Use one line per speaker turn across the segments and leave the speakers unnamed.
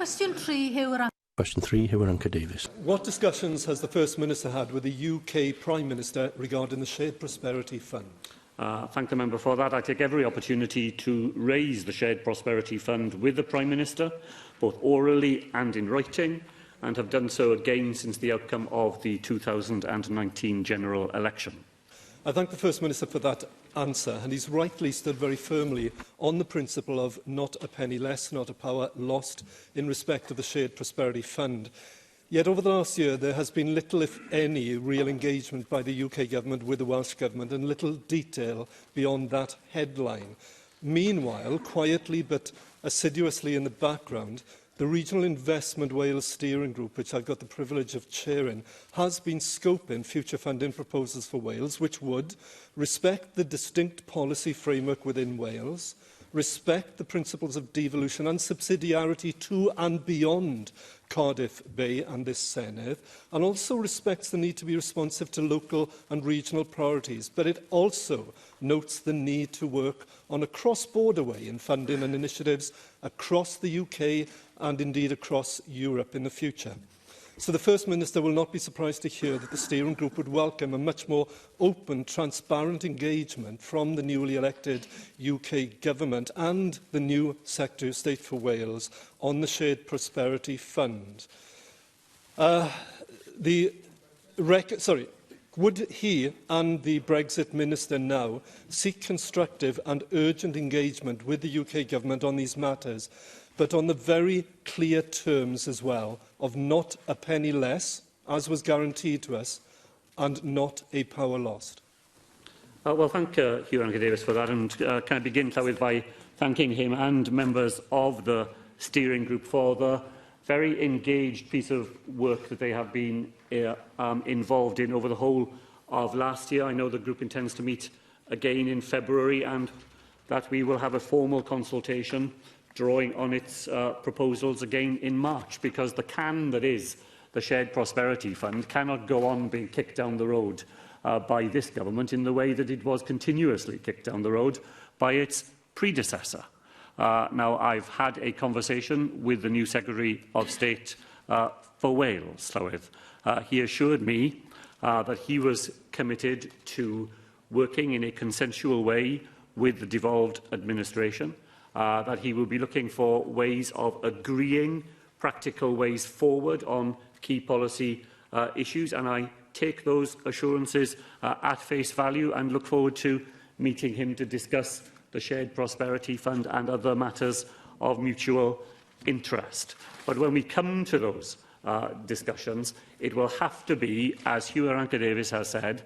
Question 3, Huw Irranca.
Question 3, Huw Irranca-Davies.
What discussions has the First Minister had with the UK Prime Minister regarding the Shared Prosperity Fund?
Thank the member for that. I take every opportunity to raise the Shared Prosperity Fund with the Prime Minister, both orally and in writing, and have done so again since the outcome of the 2019 general election.
I thank the First Minister for that answer, and he's rightly stood very firmly on the principle of not a penny less, not a power lost in respect of the Shared Prosperity Fund. Yet over the last year there has been little, if any, real engagement by the UK Government with the Welsh Government, and little detail beyond that headline. Meanwhile, quietly but assiduously in the background, the Regional Investment Wales Steering Group, which I've got the privilege of chairing, has been scoping future funding proposals for Wales, which would respect the distinct policy framework within Wales, respect the principles of devolution and subsidiarity to and beyond Cardiff Bay and this Senedd, and also respects the need to be responsive to local and regional priorities. But it also notes the need to work on a cross-border way in funding and initiatives across the UK and indeed across Europe in the future. So the First Minister will not be surprised to hear that the steering group would welcome a much more open, transparent engagement from the newly elected UK Government and the new Secretary of State for Wales on the Shared Prosperity Fund. Would he and the Brexit Minister now seek constructive and urgent engagement with the UK Government on these matters, but on the very clear terms as well of not a penny less, as was guaranteed to us, and not a power lost?
Well, thank Huw Irranca-Davies for that, and can I begin, Llywydd, by thanking him and members of the steering group for the very engaged piece of work that they have been involved in over the whole of last year. I know the group intends to meet again in February, and that we will have a formal consultation drawing on its proposals again in March, because the can that is the Shared Prosperity Fund cannot go on being kicked down the road by this government in the way that it was continuously kicked down the road by its predecessor. Now, I've had a conversation with the new Secretary of State for Wales, Llywydd. He assured me that he was committed to working in a consensual way with the devolved administration, that he will be looking for ways of agreeing practical ways forward on key policy issues, and I take those assurances at face value and look forward to meeting him to discuss the Shared Prosperity Fund and other matters of mutual interest. But when we come to those discussions, it will have to be, as Huw Irranca-Davies has said,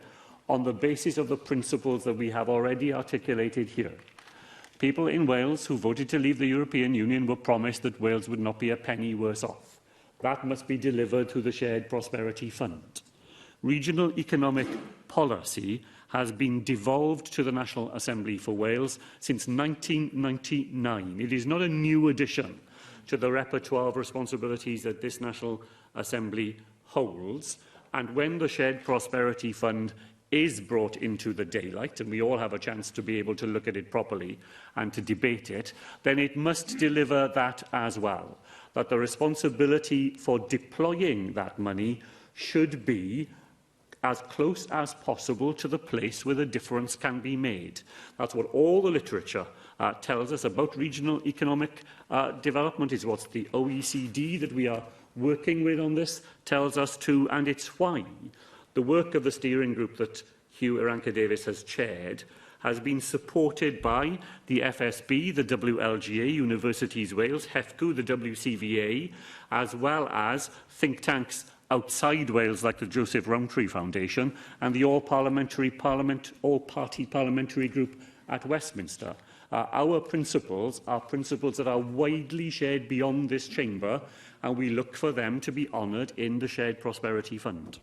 on the basis of the principles that we have already articulated here. People in Wales who voted to leave the European Union were promised that Wales would not be a penny worse off. That must be delivered through the Shared Prosperity Fund. Regional economic policy has been devolved to the National Assembly for Wales since 1999. It is not a new addition to the repertoire of responsibilities that this National Assembly holds. And when the Shared Prosperity Fund is brought into the daylight, and we all have a chance to be able to look at it properly and to debate it, then it must deliver that as well, that the responsibility for deploying that money should be as close as possible to the place where the difference can be made. That's what all the literature tells us about regional economic development. Is what the OECD that we are working with on this tells us too, and it's why the work of the steering group that Huw Irranca-Davies has chaired has been supported by the FSB, the WLGA, Universities Wales, HEFCU, the WCVA, as well as think tanks outside Wales like the Joseph Rowntree Foundation and the all-party parliamentary group at Westminster. Our principles are principles that are widely shared beyond this chamber, and we look for them to be honoured in the Shared Prosperity Fund.